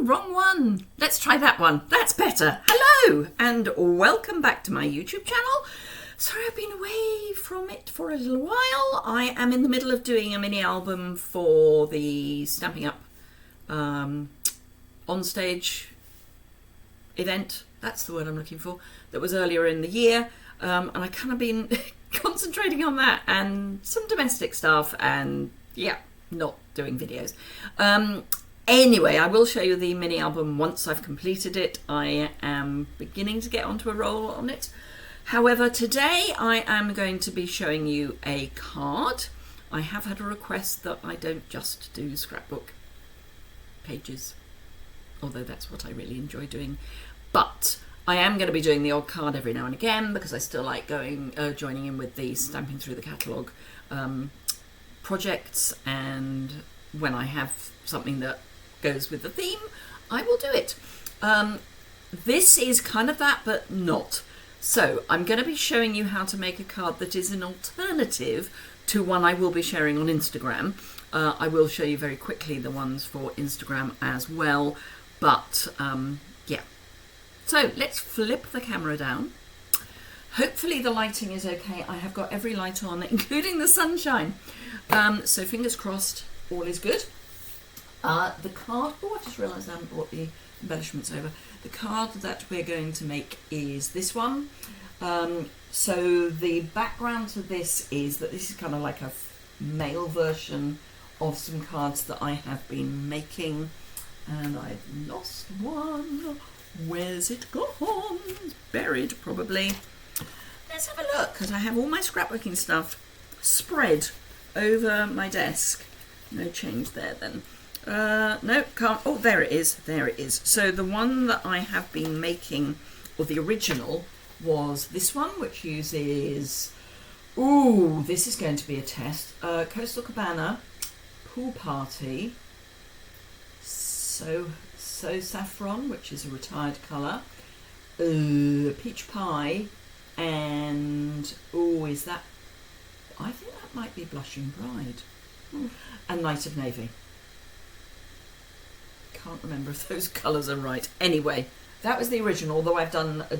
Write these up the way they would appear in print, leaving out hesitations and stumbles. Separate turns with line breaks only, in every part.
wrong one. Let's try that one. That's better. Hello and welcome back to my YouTube channel. Sorry I've been away from it for a little while. I am in the middle of doing a mini album for the Stamping Up on stage event. That's the word I'm looking for. That was earlier in the year. And I kind of been concentrating on that and some domestic stuff and yeah, not doing videos. Anyway, I will show you the mini album once I've completed it. I am beginning to get onto a roll on it. However, today I am going to be showing you a card. I have had a request that I don't just do scrapbook pages, although that's what I really enjoy doing. But I am going to be doing the odd card every now and again because I still like joining in with the stamping through the catalogue projects, and when I have something that goes with the theme, I will do it. This is kind of that, but not. So I'm going to be showing you how to make a card that is an alternative to one I will be sharing on Instagram. I will show you very quickly the ones for Instagram as well, but yeah. So let's flip the camera down. Hopefully the lighting is okay. I have got every light on, including the sunshine. So fingers crossed, all is good. The card, oh, I just realised I haven't brought the embellishments over. The card that we're going to make is this one. So the background to this is that this is kind of like a male version of some cards that I have been making. And I've lost one. Where's it gone? It's buried, probably. Let's have a look, because I have all my scrapbooking stuff spread over my desk. No change there then. No, can't. Oh, there it is. There it is. So the one that I have been making, or the original, was this one, which uses... Ooh, this is going to be a test. Coastal Cabana, Pool Party, So Saffron, which is a retired colour, Peach Pie, and... Oh, is that... I think that might be Blushing Bride. And Night of Navy. Can't remember if those colours are right. Anyway, that was the original, although I've done a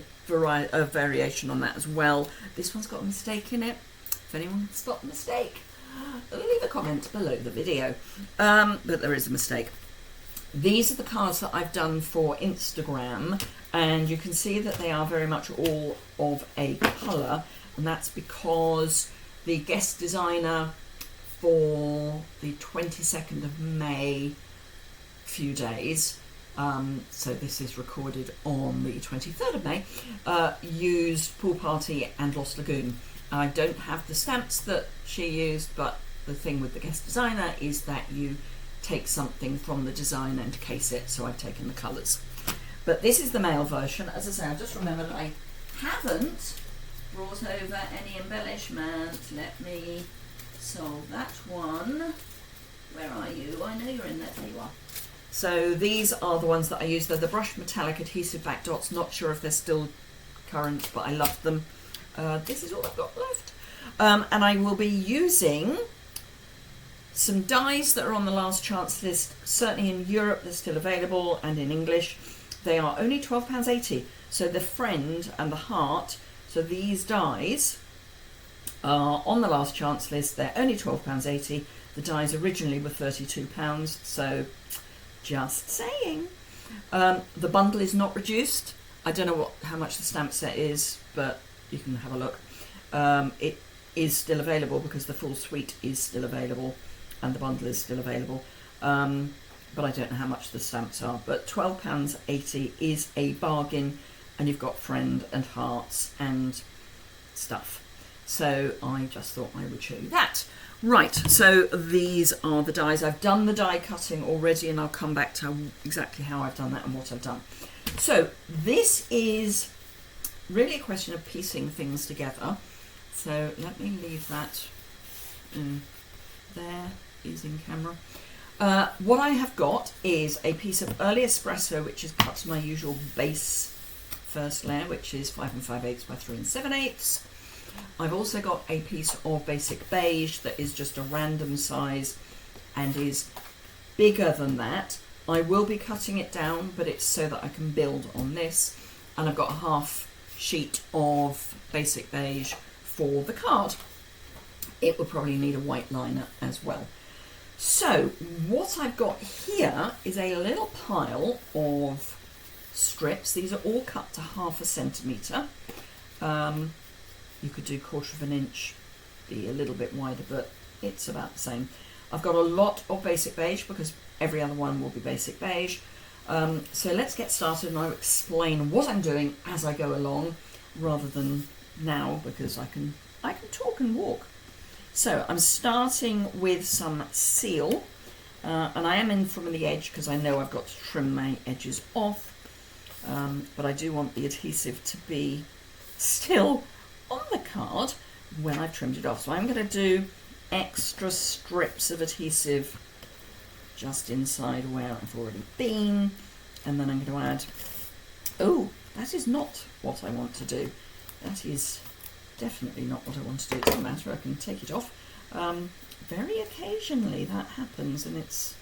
variation on that as well. This one's got a mistake in it. If anyone can spot the mistake, leave a comment below the video. But there is a mistake. These are the cards that I've done for Instagram, and you can see that they are very much all of a colour, and that's because the guest designer for the 22nd of May, few days, so this is recorded on the 23rd of May, used Pool Party and Lost Lagoon. I don't have the stamps that she used, but the thing with the guest designer is that you take something from the design and case it, so I've taken the colours. But this is the male version. As I say, I've just remembered I haven't brought over any embellishment. Let me solve that one. Where are you? I know you're in there. There you are. So these are the ones that I used. They're the brushed metallic adhesive back dots. Not sure if they're still current, but I loved them. This is all I've got left. And I will be using some dies that are on the last chance list. Certainly in Europe they're still available, and in English. They are only £12.80. So the Friend and the Heart. So these dies are on the last chance list. They're only £12.80. The dies originally were £32. So just saying. The bundle is not reduced. I don't know how much the stamp set is, but you can have a look. It is still available because the full suite is still available and the bundle is still available. But I don't know how much the stamps are. But £12.80 is a bargain, and you've got Friend and Hearts and stuff. So I just thought I would show you that. Right, so these are the dies. I've done the die cutting already, and I'll come back to exactly how I've done that and what I've done. So this is really a question of piecing things together. So let me leave that there, is in camera. What I have got is a piece of early espresso, which is cut to my usual base first layer, which is 5 5/8 by 3 7/8. I've also got a piece of basic beige that is just a random size and is bigger than that, I will be cutting it down, but it's so that I can build on this. And I've got a half sheet of basic beige for the card. It will probably need a white liner as well. So what I've got here is a little pile of strips. These are all cut to 1/2 centimetre. You could do 1/4 of an inch, be a little bit wider, but it's about the same. I've got a lot of basic beige because every other one will be basic beige. So let's get started and I'll explain what I'm doing as I go along rather than now, because I can talk and walk. So I'm starting with some seal, and I am in from the edge because I know I've got to trim my edges off, but I do want the adhesive to be still on the card when I've trimmed it off. So I'm going to do extra strips of adhesive just inside where I've already been, and then I'm going to add, oh, that is not what I want to do. That is definitely not what I want to do. It doesn't matter, I can take it off. Very occasionally that happens, and it's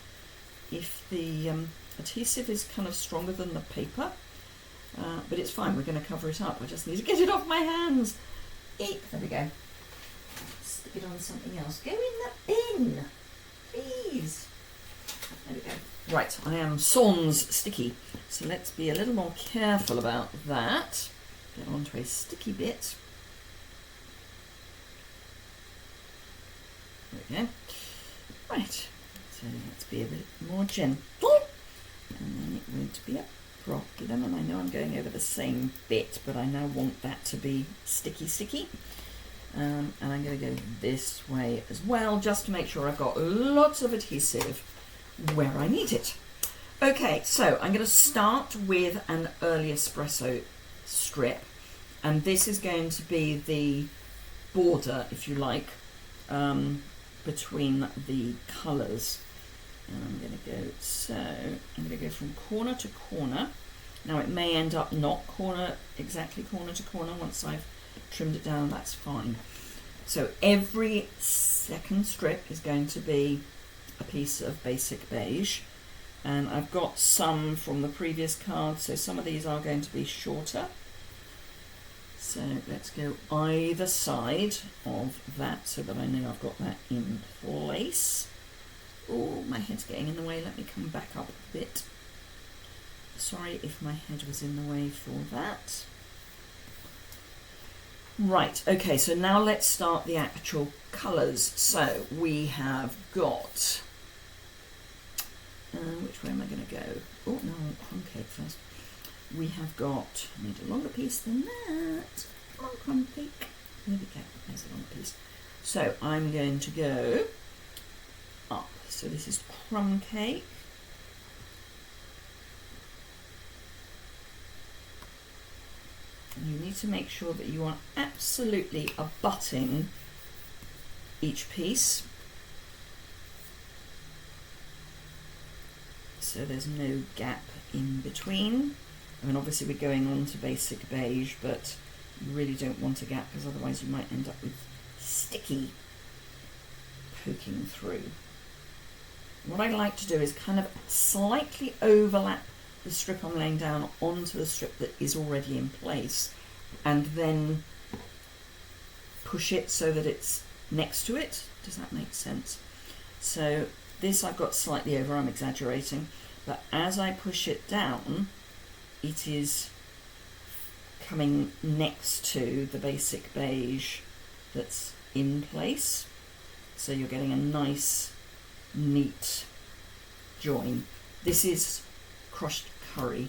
if the adhesive is kind of stronger than the paper, but it's fine, we're going to cover it up. I just need to get it off my hands. Eek, there we go. Stick it on something else. Go in the bin, please. There we go. Right, I am sans sticky, so let's be a little more careful about that. Get onto a sticky bit. There we go. Right, so let's be a bit more gentle, and then it won't be a problem. And I know I'm going over the same bit, but I now want that to be sticky. And I'm going to go this way as well, just to make sure I've got lots of adhesive where I need it. Okay, so I'm going to start with an early espresso strip, and this is going to be the border, if you like, between the colours. And I'm going to go, so I'm going to go from corner to corner. Now it may end up not exactly corner to corner. Once I've trimmed it down, that's fine. So every second strip is going to be a piece of basic beige, and I've got some from the previous card, so some of these are going to be shorter. So let's go either side of that so that I know I've got that in place. Oh, my head's getting in the way. Let me come back up a bit. Sorry if my head was in the way for that. Right, okay, so now let's start the actual colours. So we have got, which way am I going to go? Oh, no, I want crumb cake first. We have got, I need a longer piece than that. Come on, crumb cake. There we go, there's a longer piece. So I'm going to go up. So this is crumb cake. And you need to make sure that you are absolutely abutting each piece, so there's no gap in between. I mean, obviously we're going on to basic beige, but you really don't want a gap because otherwise you might end up with sticky poking through. What I like to do is kind of slightly overlap the strip I'm laying down onto the strip that is already in place, and then push it so that it's next to it. Does that make sense? So this I've got slightly over, I'm exaggerating, but as I push it down, it is coming next to the basic beige that's in place. So you're getting a nice, neat join. This is crushed curry.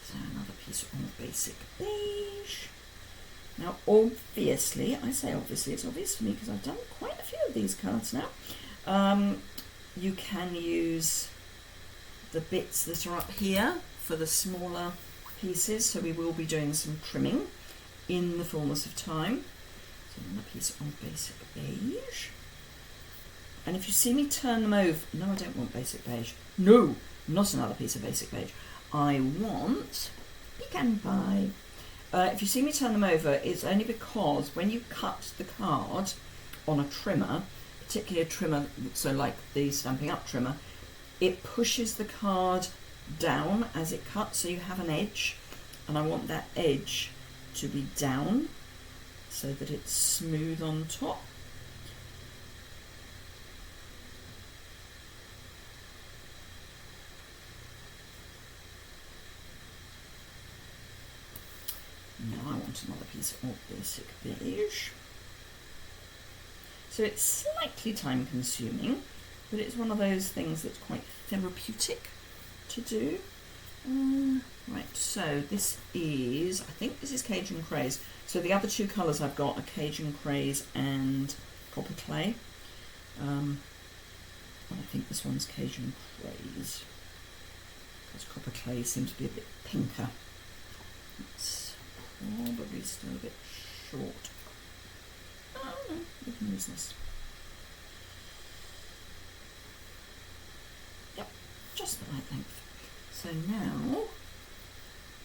So another piece of basic beige. Now obviously, I say obviously, it's obvious to me because I've done quite a few of these cards now. You can use the bits that are up here for the smaller pieces, so we will be doing some trimming in the fullness of time. So another piece of basic beige. And if you see me turn them over, no, I don't want basic beige. No, not another piece of basic beige. I want pecan pie. If you see me turn them over, it's only because when you cut the card on a trimmer, particularly a trimmer, so like the Stampin' Up trimmer, it pushes the card down as it cuts, so you have an edge, and I want that edge to be down so that it's smooth on top. Now I want another piece of basic beige. So it's slightly time consuming, but it's one of those things that's quite therapeutic to do. Right, so this is, I think this is Cajun Craze. So the other two colours I've got are Cajun Craze and Copper Clay. And I think this one's Cajun Craze, because Copper Clay seems to be a bit pinker. It's probably still a bit short. Oh no, we can use this. Yep, just the right length. So now,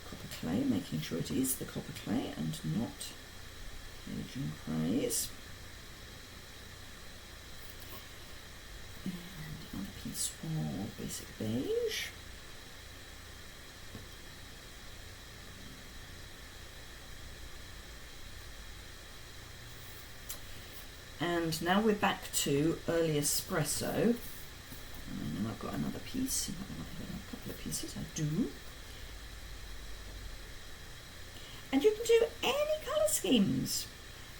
Copper Clay, making sure it is the Copper Clay and not Cajun Craze. And another piece of basic beige. And now we're back to early espresso. And I've got another piece. I might have a couple of pieces. I do. And you can do any colour schemes.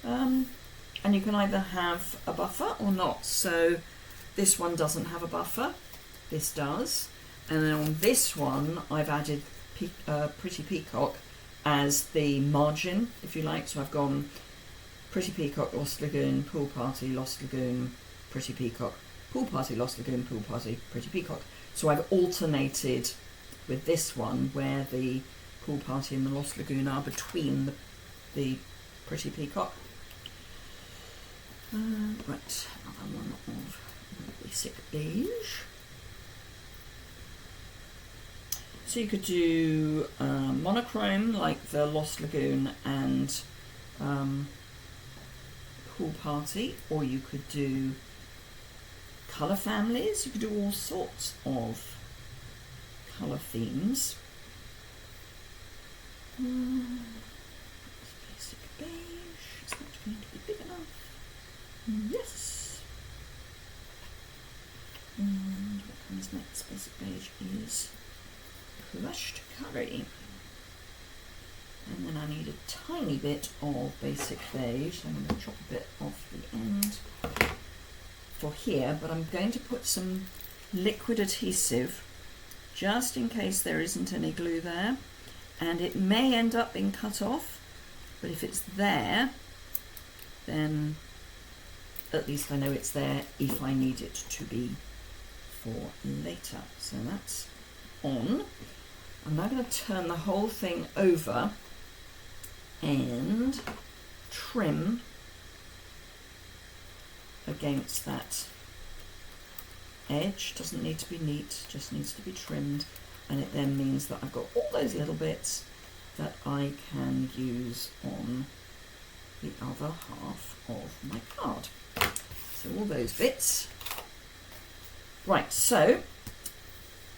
And you can either have a buffer or not. So this one doesn't have a buffer. This does. And then on this one, I've added Pretty Peacock as the margin, if you like. So I've gone Pretty Peacock, Lost Lagoon, Pool Party, Lost Lagoon, Pretty Peacock, Pool Party, Lost Lagoon, Pool Party, Pretty Peacock. So I've alternated with this one where the Pool Party and the Lost Lagoon are between the Pretty Peacock. Right, another one of basic beige. So you could do monochrome like the Lost Lagoon and Pool Party, or you could do colour families. You could do all sorts of colour themes. Basic beige. Is that going to be big enough? Yes. And what comes next? Basic beige is crushed curry. And then I need a tiny bit of basic beige. So I'm going to chop a bit off the end for here, but I'm going to put some liquid adhesive just in case there isn't any glue there. And it may end up being cut off, but if it's there, then at least I know it's there if I need it to be for later. So that's on. I'm now going to turn the whole thing over and trim against that edge. Doesn't need to be neat, just needs to be trimmed, and it then means that I've got all those little bits that I can use on the other half of my card. So all those bits. Right, so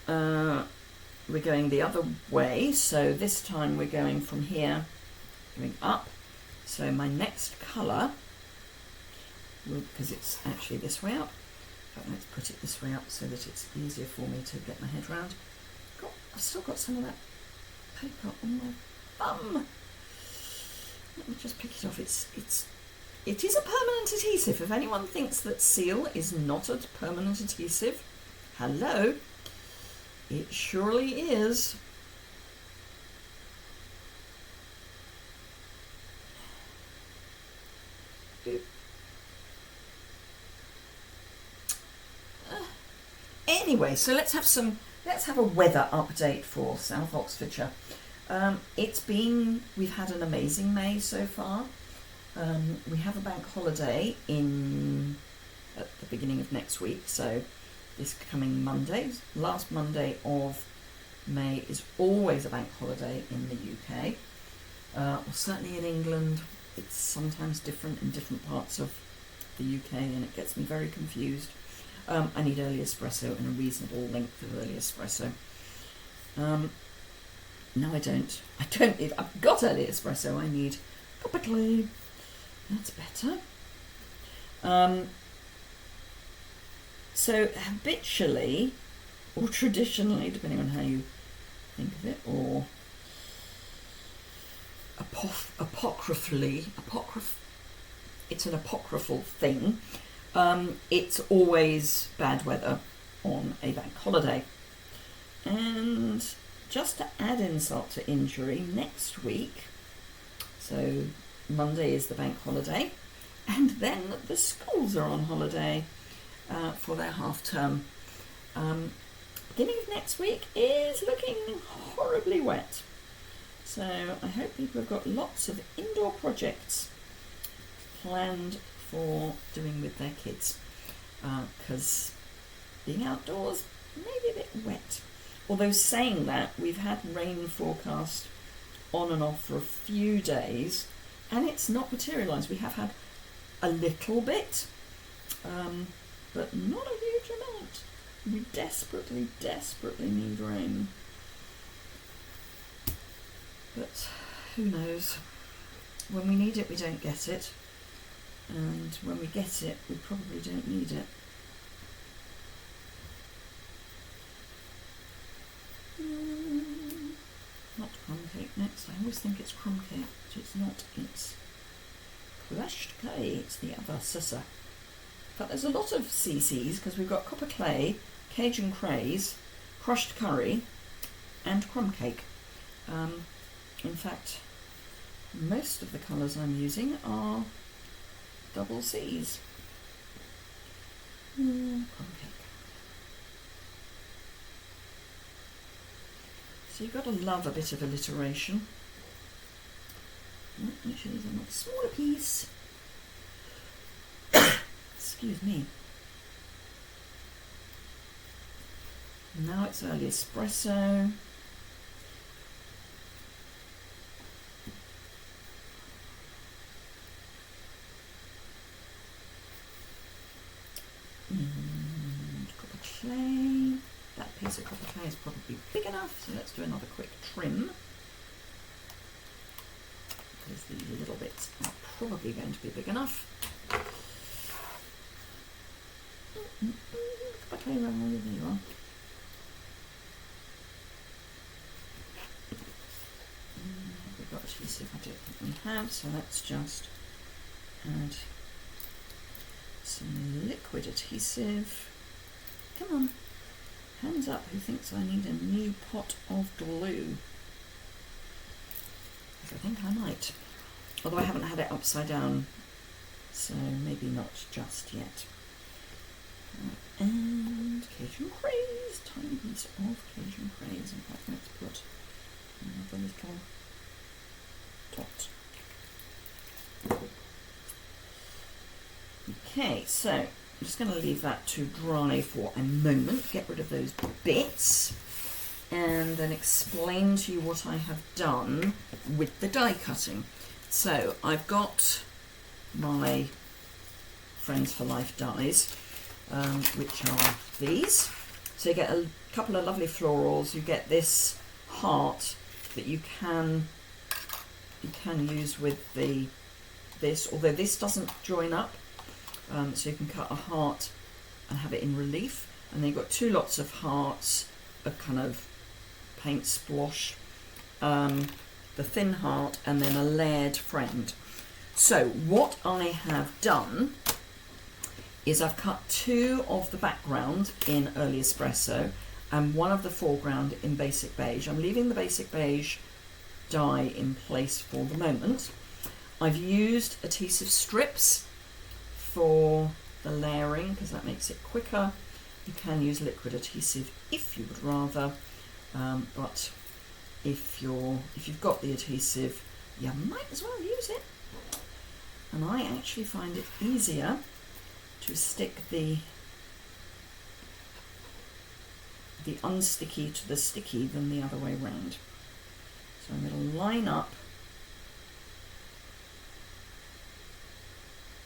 we're going the other way, so this time we're going from here going up. So my next colour, because it's actually this way up, but let's put it this way up so that it's easier for me to get my head round. I've still got some of that paper on my bum. Let me just pick it off. It is a permanent adhesive. If anyone thinks that seal is not a permanent adhesive, hello, it surely is. Anyway, so let's have a weather update for South Oxfordshire. We've had an amazing May so far. We have a bank holiday at the beginning of next week, so this coming Monday, last Monday of May, is always a bank holiday in the UK. Well, certainly in England, it's sometimes different in different parts of the UK, and it gets me very confused. I need early espresso and a reasonable length of early espresso. No, I don't. I've got early espresso. I need copper clay. That's better. So habitually, or traditionally, depending on how you think of it, or apocryphally, it's an apocryphal thing. It's always bad weather on a bank holiday. And just to add insult to injury, next week, so Monday is the bank holiday, and then the schools are on holiday for their half term. Beginning of next week is looking horribly wet. So I hope people have got lots of indoor projects planned for doing with their kids, because being outdoors may be a bit wet. Although saying that, we've had rain forecast on and off for a few days, and it's not materialised. We have had a little bit, but not a huge amount. We desperately, desperately need rain. But who knows? When we need it, we don't get it. And when we get it, we probably don't need it. Not crumb cake next. I always think it's crumb cake, but it's not. It's crushed clay. It's the other sister. But there's a lot of CCs because we've got copper clay, Cajun craze, crushed curry, and crumb cake. In fact, most of the colours I'm using are double C's. Crumb cake. So you've got to love a bit of alliteration. Make sure these are not a smaller piece. Excuse me. Now it's early espresso. And copper clay. That piece of copper clay is probably big enough, so let's do another quick trim. Because these little bits are probably going to be big enough. Copper clay, there you are. We've got adhesive, I don't think we have, so let's just add some liquid adhesive. Come on, hands up who thinks I need a new pot of glue. I think I might, although I haven't had it upside down, so maybe not just yet. And Cajun craze, tiny piece of Cajun craze. In fact, let's put another little dot. Okay, so I'm just going to leave that to dry for a moment, get rid of those bits, and then explain to you what I have done with the die cutting. So I've got my Friends for Life dies, which are these. So you get a couple of lovely florals. You get this heart that you can use with this, although this doesn't join up. So you can cut a heart and have it in relief, and then you've got two lots of hearts, a kind of paint splosh, the thin heart, and then a layered friend. So what I have done is I've cut two of the background in early espresso and one of the foreground in basic beige. I'm leaving the basic beige dye in place for the moment. I've used adhesive strips for the layering because that makes it quicker. You can use liquid adhesive if you would rather, but if you've got the adhesive, you might as well use it. And I actually find it easier to stick the unsticky to the sticky than the other way round. So I'm going to line up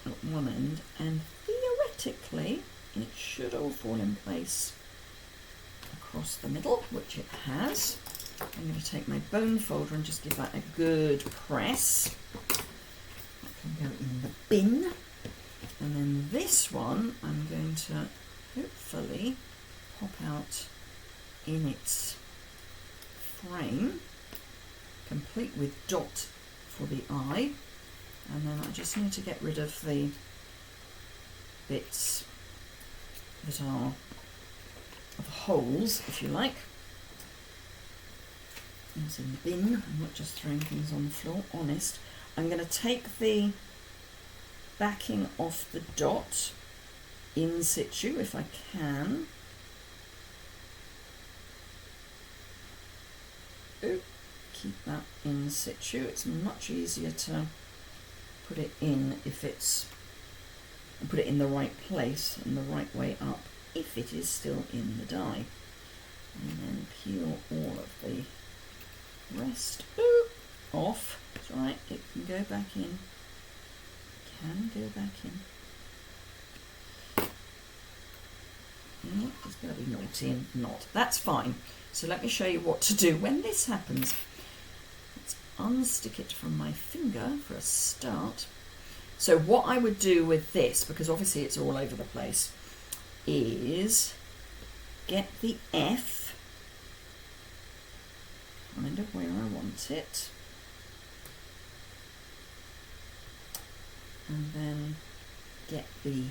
at one end, and theoretically it should all fall in place across the middle, which it has. I'm going to take my bone folder and just give that a good press. That can go in the bin. And then this one I'm going to hopefully pop out in its frame, complete with dot for the eye. And then I just need to get rid of the bits that are the holes, if you like. It's in the bin. I'm not just throwing things on the floor, honest. I'm going to take the backing off the dot in situ if I can. Keep that in situ. It's much easier to put it in if it's, put it in the right place and the right way up if it is still in the die. And then peel all of the rest off. It's alright, it can go back in. Can go back in. It's going to be naughty and not. That's fine. So let me show you what to do when this happens. Let's unstick it from my finger for a start. So what I would do with this, because obviously it's all over the place, is get the F kind of where I want it, and then get the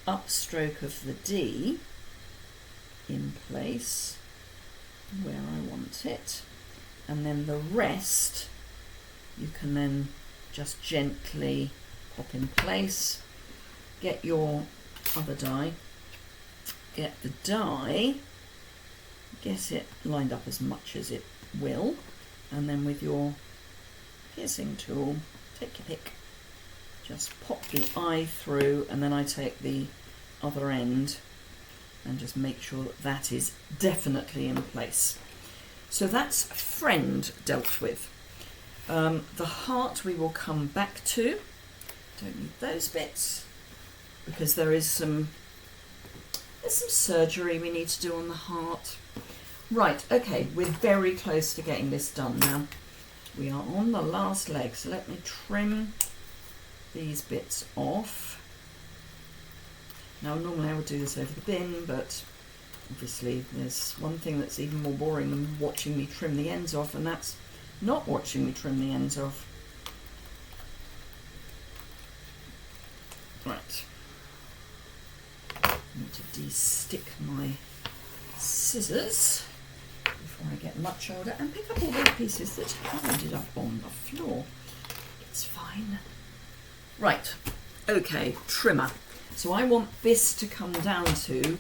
upstroke of the D in place where I want it, and then the rest you can then just gently pop in place. Get your other die, get the die, get it lined up as much as it will, and then with your piercing tool, take your pick, just pop the eye through, and then I take the other end and just make sure that that is definitely in place. So that's friend dealt with. The heart we will come back to. Don't need those bits because there's some surgery we need to do on the heart. Right, okay, we're very close to getting this done now. We are on the last leg, so let me trim these bits off. Now normally I would do this over the bin, but obviously there's one thing that's even more boring than watching me trim the ends off, and that's not watching me trim the ends off. Right. I need to de-stick my scissors before I get much older and pick up all those pieces that have ended up on the floor. It's fine. Right, okay, trimmer. So I want this to come down to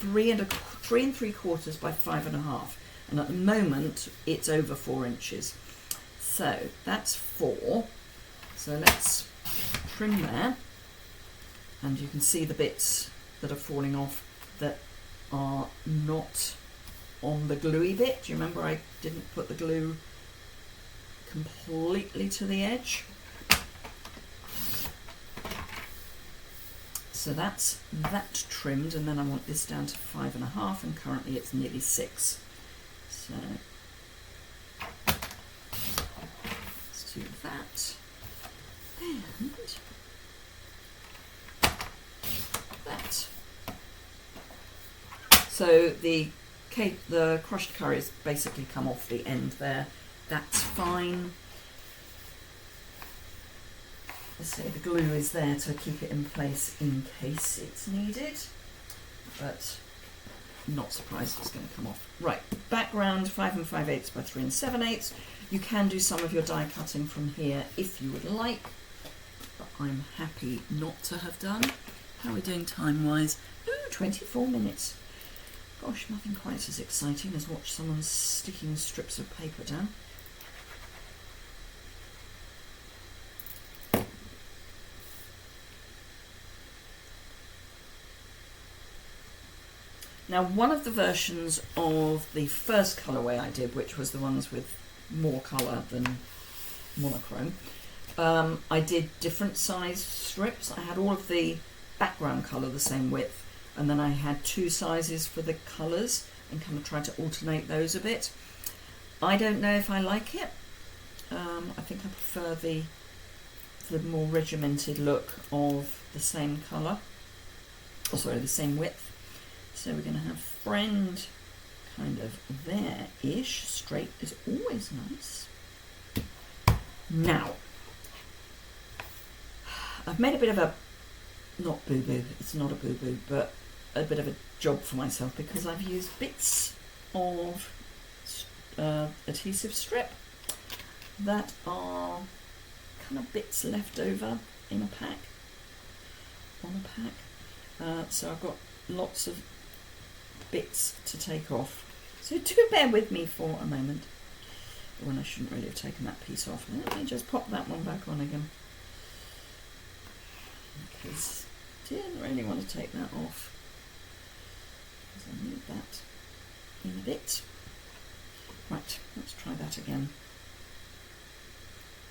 3 3/3 by 5.5, and at the moment it's over 4 inches. So that's 4. So let's trim there, and you can see the bits that are falling off that are not on the gluey bit. Do you remember I didn't put the glue completely to the edge? So that's that trimmed, and then I want this down to 5.5, and currently it's nearly 6. So let's do that, and that. So the crushed curries basically come off the end there. That's fine. Let's say the glue is there to keep it in place in case it's needed, but not surprised it's going to come off. Right, background 5 5/8 by 3 7/8. You can do some of your die cutting from here if you would like, but I'm happy not to have done. How are we doing time-wise? Ooh, 24 minutes. Gosh, nothing quite as exciting as watch someone sticking strips of paper down. Now, one of the versions of the first colourway I did, which was the ones with more colour than monochrome, I did different size strips. I had all of the background colour the same width, and then I had 2 sizes for the colours and kind of tried to alternate those a bit. I don't know if I like it. I think I prefer the more regimented look of the same colour, or sorry, the same width. So we're going to have friend kind of there-ish. Straight is always nice. Now, I've made a bit of a, not boo-boo, it's not a boo-boo, but a bit of a job for myself, because I've used bits of adhesive strip that are kind of bits left over in a pack, on a pack. So I've got lots of bits to take off. So do bear with me for a moment. When I shouldn't really have taken that piece off. Let me just pop that one back on again, because I didn't really want to take that off, because I need that in a bit. Right, let's try that again.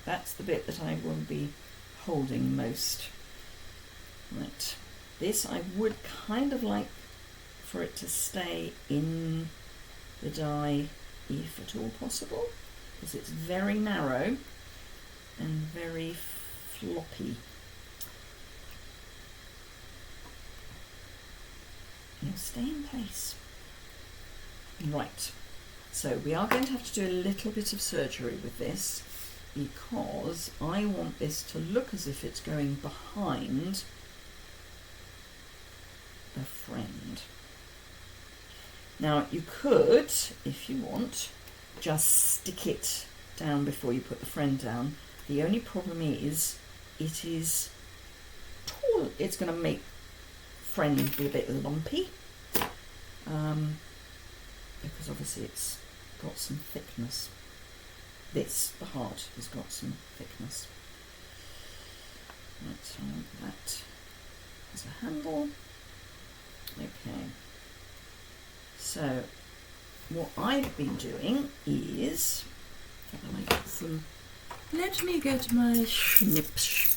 That's the bit that I will be holding most. Right, this I would kind of like for it to stay in the die if at all possible, because it's very narrow and very floppy. Now stay in place. Right, so we are going to have to do a little bit of surgery with this, because I want this to look as if it's going behind a friend. Now you could, if you want, just stick it down before you put the friend down. The only problem is it is tall. It's going to make friend be a bit lumpy, because obviously it's got some thickness. This, the heart, has got some thickness. Right, so I want that as a handle. Okay. So what I've been doing is, let me get my schnips.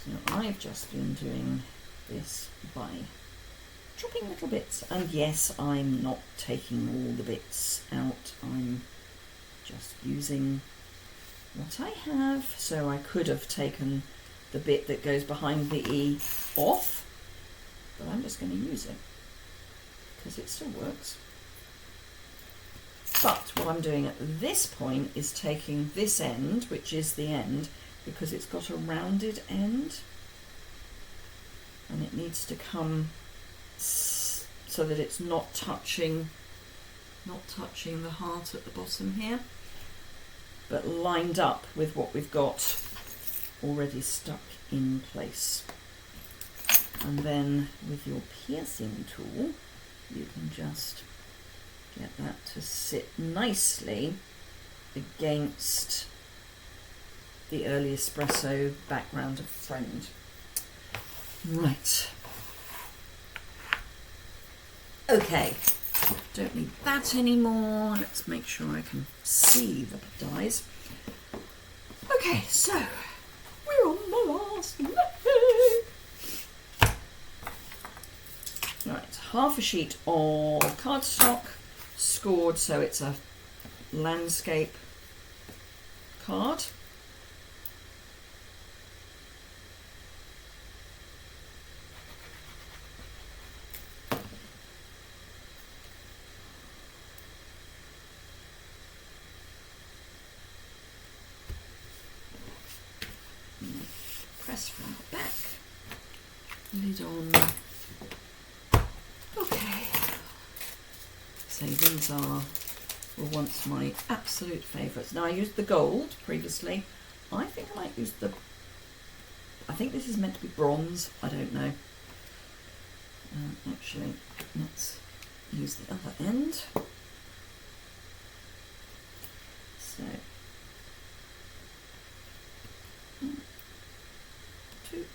So I've just been doing this by chopping little bits, and yes, I'm not taking all the bits out, I'm just using what I have. So I could have taken the bit that goes behind the E off, but I'm just going to use it because it still works. But what I'm doing at this point is taking this end, which is the end, because it's got a rounded end, and it needs to come so that it's not touching the heart at the bottom here, but lined up with what we've got already stuck in place. And then with your piercing tool, you can just get that to sit nicely against the early espresso background of friend. Right. Okay, don't need that anymore. Let's make sure I can see the dies. Okay, so we're on the last leg. Right, half a sheet of cardstock, scored so it's a landscape card. Press from the back, lid on. Okay, so these were once my absolute favourites. Now I used the gold previously. I think I might use I think this is meant to be bronze, I don't know. Actually, let's use the other end. So, 1, 2,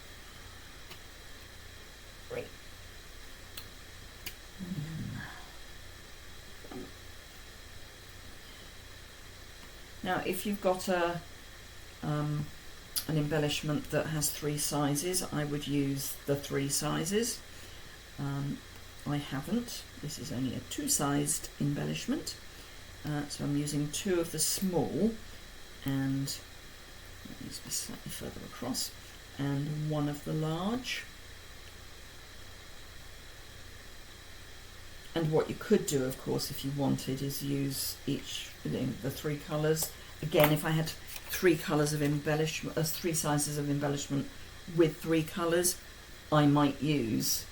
3. Now, if you've got an embellishment that has 3 sizes, I would use the 3 sizes. I haven't. This is only a 2-sized embellishment, so I'm using 2 of the small, and that needs to be slightly further across, and 1 of the large. And what you could do, of course, if you wanted, is use the 3 colours. Again, if I had 3 colours of embellishment, 3 sizes of embellishment with 3 colours, I might use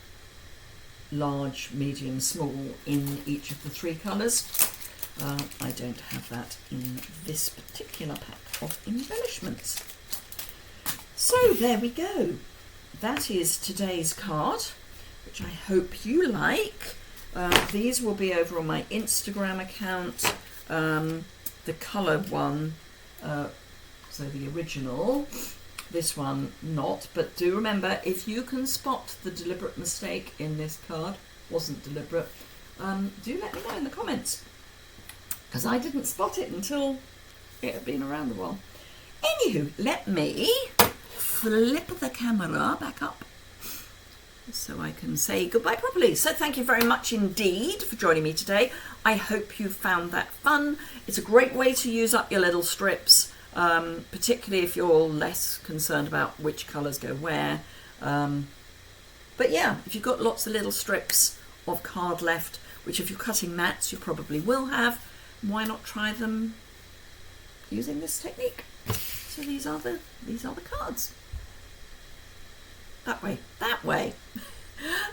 large, medium, small in each of the 3 colours. I don't have that in this particular pack of embellishments. So there we go. That is today's card, which I hope you like. These will be over on my Instagram account. The coloured one, so the original, this one not, but do remember, if you can spot the deliberate mistake in this card, wasn't deliberate, do let me know in the comments, because I didn't spot it until it had been around a while. Anywho, let me flip the camera back up so I can say goodbye properly. So thank you very much indeed for joining me today. I hope you found that fun. It's a great way to use up your little strips, particularly if you're less concerned about which colours go where. But yeah, if you've got lots of little strips of card left, which if you're cutting mats you probably will have, why not try them using this technique? So these are the cards. That way.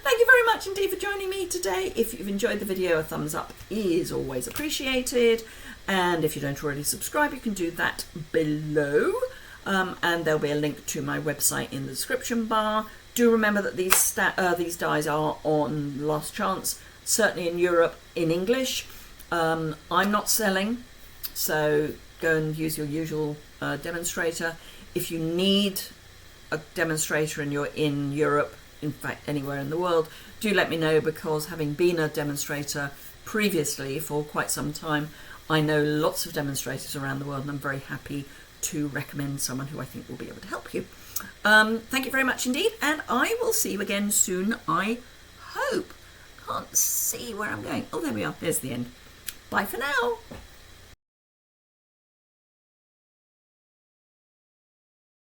Thank you very much indeed for joining me today. If you've enjoyed the video, a thumbs up is always appreciated. And if you don't already subscribe, you can do that below. And there'll be a link to my website in the description bar. Do remember that these dies are on last chance, certainly in Europe, in English. I'm not selling, so go and use your usual demonstrator. If you need a demonstrator and you're in Europe, in fact anywhere in the world, do let me know, because having been a demonstrator previously for quite some time, I know lots of demonstrators around the world, and I'm very happy to recommend someone who I think will be able to help you. Thank you very much indeed, and I will see you again soon, I hope. Can't see where I'm going. Oh, there we are. There's the end. Bye for now.